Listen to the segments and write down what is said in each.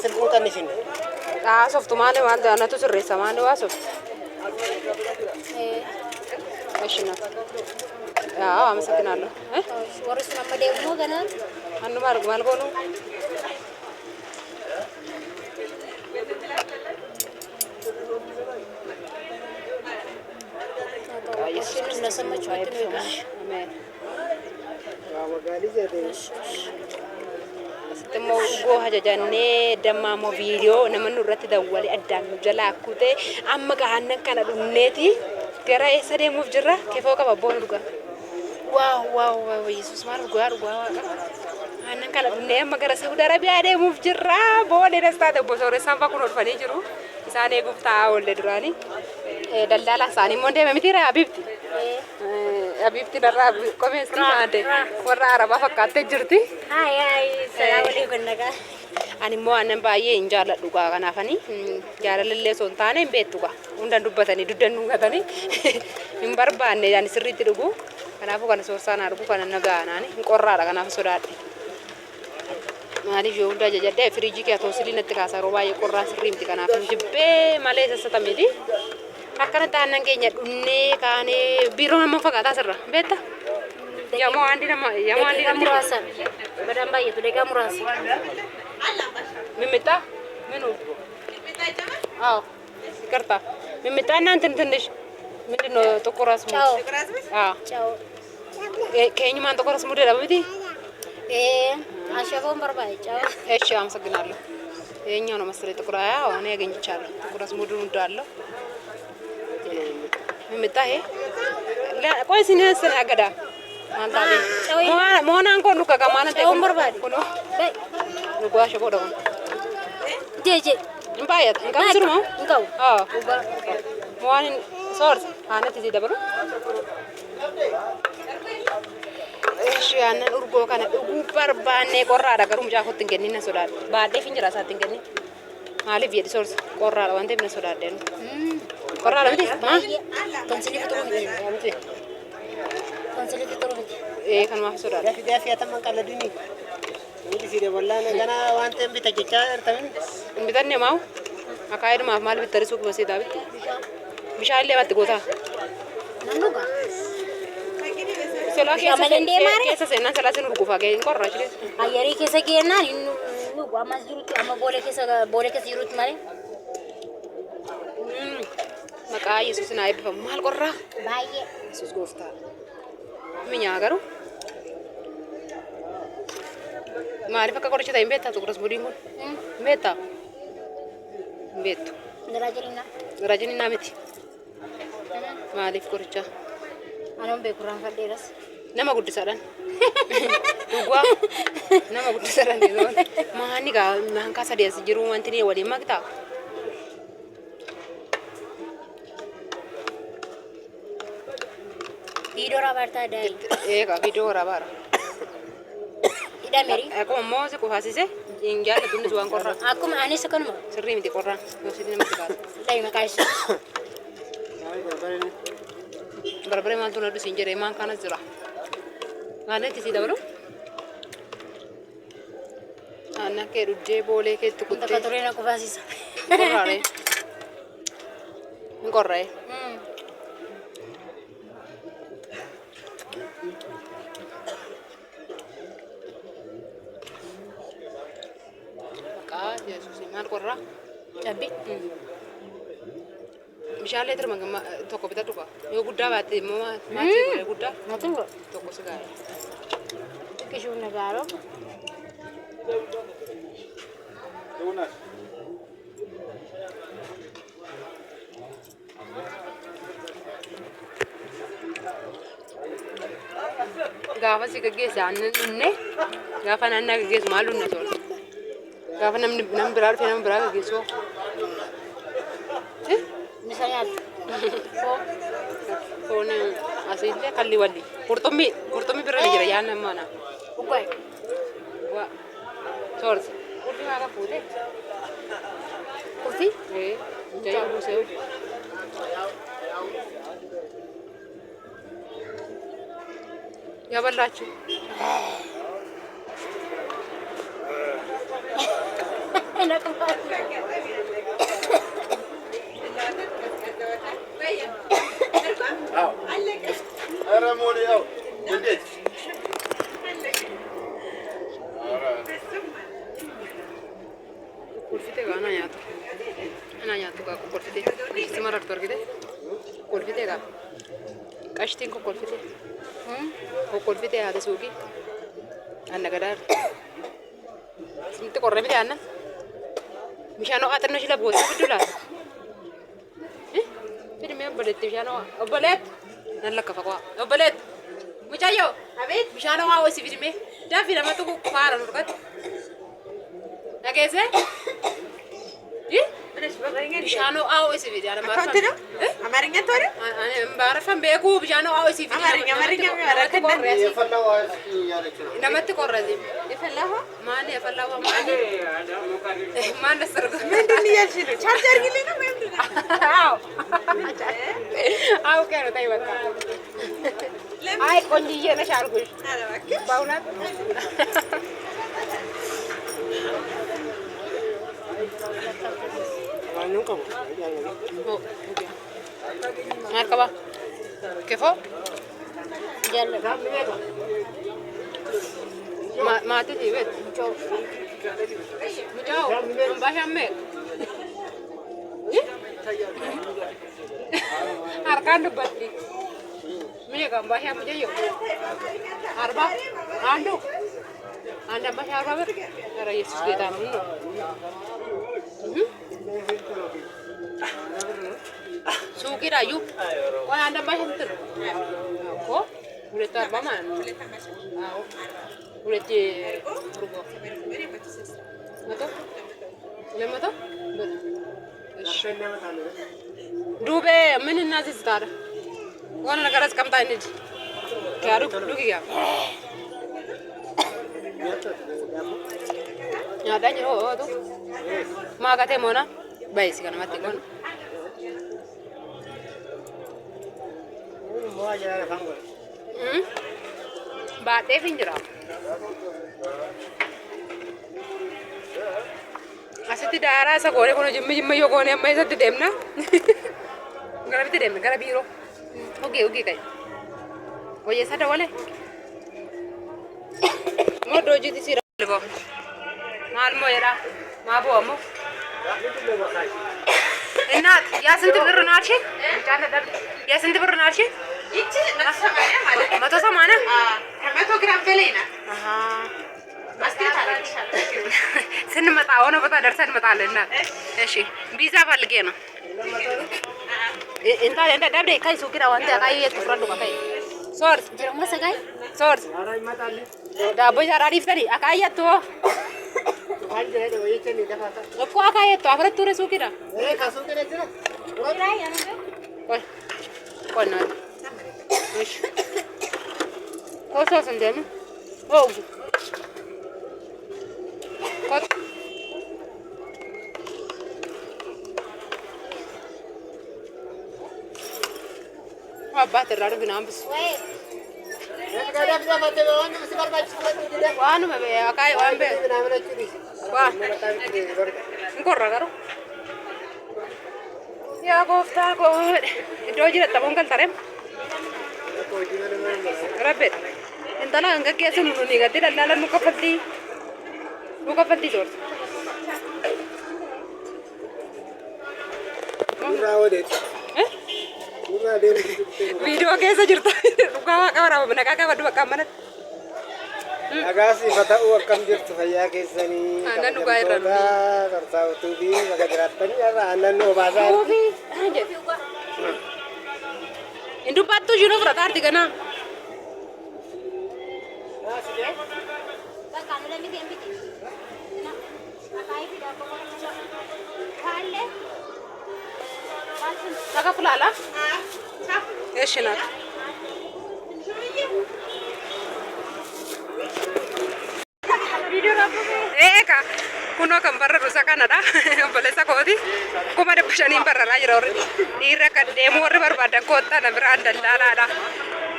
ስልኩን ቀንሽኝ። ሶፍቱ ማለ አናቱ ስሬሳ ማለ ዋሶፍት እሺ ነው። አዎ አመሰግናለሁ። ወርስ ለማደም ነው ገና አንዱ ማርግ ማልጎ ነው ኢየሱስ ለሰማችሁ አይተነጋሽ አሜን። ወጋሊ ዘደሽ Temo go hajajane damamo video namanu ratti dawwali addan jala akute amma gahannan kana dunneti gara esade muf jirra kefo ka babbo nuga wow Jesus mar go annan kana dunne amma gara Saudi Arabia de muf jirra bode resta de bosore samba kuno fani jiru isane gufta wolle durani daldala sani monde memitira abibti darra comments ande warra araba fakkatte jirti hai salaam alaykum naga ani mo anan baay'ee injala dhugaa kanaafani jaalallee son taane beetuga hundan dubbatani duddan nungatani hin barbaanne yani sirriitti dhugu kanaafu kana soorsaana dhugu kana nagaanaani hin qorraadha kanaaf sodaadhe maaliif yoo hunda jajadde firiijii kee toosili natti kaasa roba baay'ee qorraa sirriimti kanaaf jibbee malee sassatamidi akkana taanan keenya dhunne kaane biiroo nama fakkaata sirra beetta yamoo andi murasa badan baay'ee tu deega murasa mimita menu karta mimita nanti ትንሽ ምንድነው ጥቁራስ ሙድ ቻው ከእኛማን ጥቁራስ ሙድ ለምቲ አሸፎን በርባይ ቻው እሺ አመሰግናለሁ የኛው ነው መሰለኝ ጥቁራ ያው እኔ ያገኝቻለሁ ጥቁራስ ሙድ እንዳለው ምምጣ ይሄ ቆይ ሲነስን አገዳ አንታቤ ሞናን ኮኑ ከከማን ተቆም በርባይ ኮኑ ጓሽ ቦደው ጄጄ ባያት እንካው ዝሩማ እንካው ሞዋን ሶርስ አነት እዚህ ደብሩ እሺ ያንን ኡርጎ ካነ ዱጉ በርባኔ ቆራዳ ገሩም ጃኮት እንገኒና ሶዳድ ባዴ ፍንጅራ ሳት እንገኒ ማሊፍ የዲ ሶርስ ቆራዳ ወንቴ ምን ሶዳድ ነው ቆራዳ ምቲ ማ ተንስሊ ፍጥሩ ምቲ ተንስሊ ፍጥሩ ምቲ ከን ማፍ ሶዳድ ፊዳፊ ያተመን ቀለዱኒ እንግዲህ ሲደ ወላነ ገና ዋንተም ቢተጨጫ እርተምን እንቢተነ ማው አካይድ ማፍ ማል ቢተሪሱ በሲዳ ቢት ሚሻል ለባት ጎታ ነኑጋ ሰላ ከሰ ሰና ሰላሰን ሩጉፋ ገን ቆራች አየሪ ከሰ ገና ኑ አማዝሩት አማ ቦሌ ከሰ ይሩት ማለት መቃ ኢየሱስን አይብፈም ማል ቆራ ባየ ኢየሱስ ጎፍታ ምኛ አገሩ ማሪፈ ከቆርጭ ታይም ቤታ ጥቁርስ ቡዲንጉ ቤታ ቤቱ ረጀኒና ምቲ ማሊፍ ቆርጫ አሁን በኩራን ፈደረስ ነማ ጉድሳዳን ዱጓ ነማ ጉድሳዳን ነው ማኒ ጋ ማንካ ሰዲያስ ጅሩ ወንትኔ ወዲ ማግታ ቪዲዮ ራባርታ ዳይ ኤጋ ቪዲዮ ራባራ ኢዳ ሜሪ አኮ ሞዘ ኮፋሲሴ ኢንጃለ ዱንስ ዋን ቆራ አኩም አኔስ ከነማ ስሪ ምቲ ቆራ ነው ሲዲ ምትካል ዳይ መካይስ በርበሬ ማንቱ ነው ዱስ እንጀራ ማን ካነ ዝራ ማለት እዚህ ደብሮ አና ከዱጄ ቦሌ ከቱ ኩቴ ተከትሬና ኮፋሲሳ ቆራሬ እንቆራይ ኢየሱስ ማል ቆራ ጨቢ ሚሻለ ድር ማገማ ቶኮ ቢታዱባ ዮ ጉዳ ባቲ ማቲ ጉዳ ማቲንጎ ቶኮ ስጋ ከሹ ነጋሮ ጋፋ ሲገጌስ አንንነ ጋፋ ናና ገጌስ ማሉ ነሶ ጋፋ ነም ብራር ፈነም ብራር ገጌሶ ሚሳያት ፎን አሲለ ከሊ ወሊ ቁርጡሚ ብረ ነጅራ ያነማና ኡጓይ ዋ ሶርስ ቁርጢ ማጋ ፉቴ ቁርጢ ጃዩ ሁሴው ያበላችሁ Kolfite ga ana nyaatu ga kolfite simarar torgite kolfite ga kashtin ko kolfite ko kolfite hada sugi anna gadar simte korremite anna mishano atarno shila bosi bidula fidi me balet mishano obalet nalla kafa kwa obalet muchayo abet mishano wa wasi fidi me dafi na matu ko fara nurkat nagese Bishano awo isi video ana marfa. Kontino? Amarinya tuh ada? Marfa beku bishano awo isi video. Amarinya marakan nanti. Nama tu korrazim. Ifallah? Mana ifallah? Mana? Mana serga? Mana ni ya sih? Charger gini na memang. Aw. Aw kaya na tayo bata. Ay kondiya na shargush. Baunat. Markaba. Kefo? Jalla. Mati di wet. Mujau. Mbaham me. Arkan batri. Mie ka mbaham mujayo. Arba. Andu. Anda mbaham arba ber. Ara Yesus kita mun. Suki rayu, kau anda macam tu, kau boleh terba mana? Boleh je, betul? Lama tu? Dua minit nasi setar, kau nak keras kam tanya ni, kau rugi ya? Nyata je, oh tu, mak kata mana? Baik sih kan mati kan. Bate finjra. Asal tidak ada asa kore kono jemma yo kone amma isa tidem na. Gara biro. Oke kai. Oye sada wale. Mo doji di sira lego. Mal mo era. Ma bo mo. Inat, ya senti birr nachi? Ya senti birr nachi? Ichi matasamaana male. Matasamaana? 100 gram felina. Aha. Askira thala inshallah. Sinmata ሆነ ቦታ ደርሰን እንመጣለን። እሺ ቪዛ ፈልጌ ነው። እንታ ደብሬ ካይ ሱቂራ ወንተ ካይ የትፍረዱ ካይ ሶርስ ጀርሞ ሰጋይ ሶርስ አራ ይመጣል ዳቦ ጃራሪፍተሪ አካያቱ እኮ አካየቱ አፍረቱ ረሱቂራ ካሱቂራ ጅራ ወራይ አንተ ቆይ ነው እሺ ኮሶስ እንደም ኦ ኮት አባት ተራሩ ግን አምብስ ዋኑ አካይ ዋምበ ዋ እንቆራ ጋር ያ ጎፍታ ጎድ ዶጂ ለጠቦን ከልተረም ረበት እንተና እንገከየሱን ኑኒ ገዲ ደላለ ኑከፈልቲ ዞር ራወዴት Video keessa jirta dhugaa qabara nagaa qabadu bakka mana Agasi fata'u akkam jirtu fayyaa keessanii Aannan dhugaa irra qarsaa'utuu fi bakka jiraattan irra aannan obaasaa hin dubbattu jiru fudhataa arti ganaa Taka fulala? Eesh na. Video na po. Eka, kuno kan barra rusa kanada. Balesa kodi. Kuma de pushani barra la jiro. Ira ka demo re barbada kota na branda lala.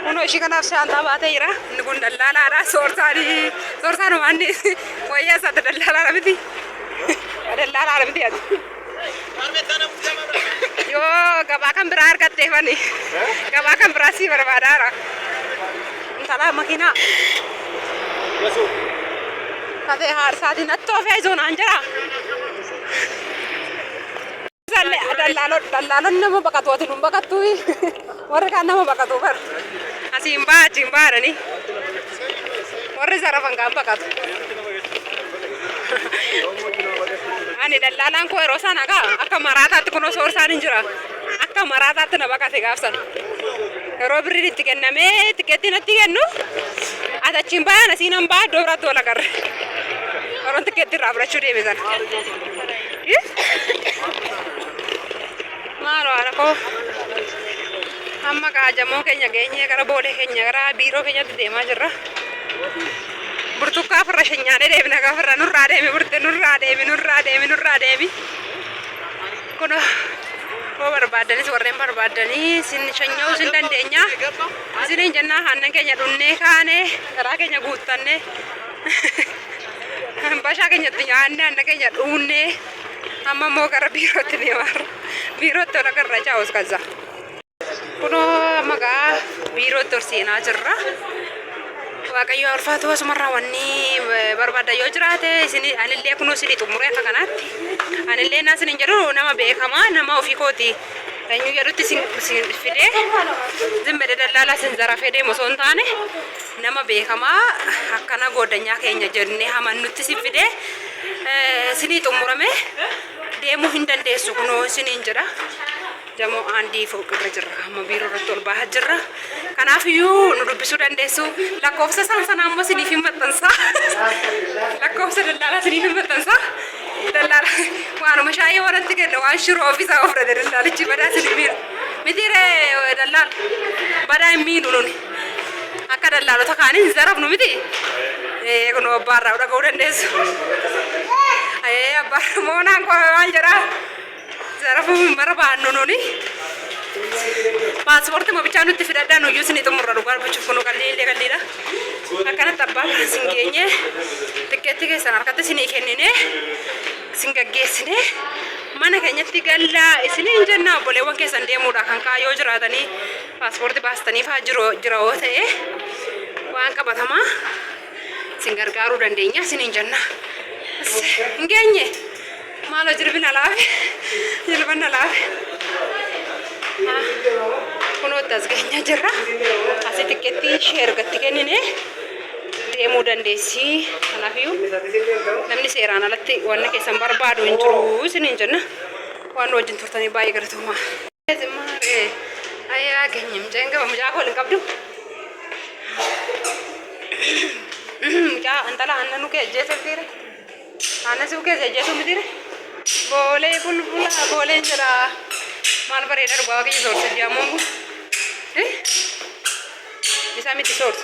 Kuno shi kana shanta baate ira. Nugun lala ra sorsani. Sorsano mandi. Koya sa lala ra biti. Ada dallaalaa miti ati. Yoo gabaa kan biraa argattee fani. Gabaa kan biraa sii barbaadaara. Intala makiinaa. Kate haarsaatiin attoo fe'isuun an jira. Dallaalonni nama baqatu nun baqattu. Warri kaan nama baqatu bar. Asiin achiin baadhanii. Warri sarafan kaan baqatu. Ani dallaalaan koo yeroo sana akka maraataatti kunoo soorsaan hin jira. Akka maraataatti na baqate gaafsan. Yeroo birriin itti kennamee tikkeettiin itti kennu. Ati achiin bayan asiin an baa iddoo biraatti wal agarre. Waroon tikkeettii irraa fudhachuu deebisan. Maaloo haala koo amma kaajamoo keenya geenyee gara boolee keenya gara biiroo keenyatti deemaa jirra. Burtukaa firra shenyaanee deebina gaafarra nurraa deemi burte nurraa deemi. Kun hoo barbaadanis warreen barbaadanii sin shanyoo sin dandeenya. Isiniin jennaa aannan keenya dhunnee kaanee garaa keenya guuttannee bashaa keenyatti nyaannee aannan keenya dhuunnee amma immoo gara biirootti deemaa. Biirootti ol agarra chaa'us kaza. Kunoo maqaa biirootti ol seenaa jirra. Waaqayyo ulfaatu asumarraa wanni barbaada yoo jiraate anillee kunoo isinii xumuree akka kanaatti. Anillee naa isiniin jedhu nama beekamaa nama ofii kooti. Eenyu jedhutti isin fidee zimmede dallaalaa isin zarafee deemu osoo hin taane nama beekamaa akkana goddanyaa keenya jennee hamannutti isin fidee isinii xumurame deemuu hin dandeessu kunoo isiniin jedha. Jamoo aandii fooqirra jirra. Amma biiroo irratti ol bahaa jirra. Kanaafiyyuu nu dubbisuu dandeessu. Lakkoofsa sanaa ammoo isiniif hin maxxansaa. Lakkoofsa dallaalaa isiniif hin maxxansaa. Dallaalaa waanuma shaayii warratti kenna waan shiroo ofiisaa of fudhate dallaalichi badaa isiniif miidhu. Mitiiree dallaala badaa hin miidhu nuni. Akka dallaalota kaanii hin zarafnu miti. Kunoo abbaarraa dhaga'uu dandeessu. Abbaarra moonaan koo waan jedhaa. Zarafu barbaannu nuni. Paaspoortii mabichaa nutti fidadhaa nuyyuu isinii xumurra dhugaa dubbachuuf kunoo qalliidha. Akkanatti abbaa isin geenye tikkeettii keessan harkatti isinii kennine isin gaggeessine mana keenyatti gallaa isiniin jennaa obboleewwan keessan deemuudha kan kaayoo jiraatanii paaspoortii baastanii fa'aa jira yoo ta'e waan qabatamaa isin gargaaruu dandeenya isiniin jennaa. Hin geenye maaloo jilbina laafe. Jilbanna laafe. Kunoo as geenyaa jirra. Asii tikkeettii ishee ergatti kennine deemuu dandeessi. Kanaafiyyuu namni seeraan alatti wanna keessan barbaadu hin jiru isiniin jenna. Waan wajjin turtanii baay'ee galatoomaa. Ayyaa geenye mucaan gaba mucaa kool hin qabdu. Mucaa antala aannan nukee ajjeesuu mitiire. Aannan si bukeessa ajjeesuu mitiire. Boleh bulbula boleh jera mal beredar bawa ke source jamu bisa miti source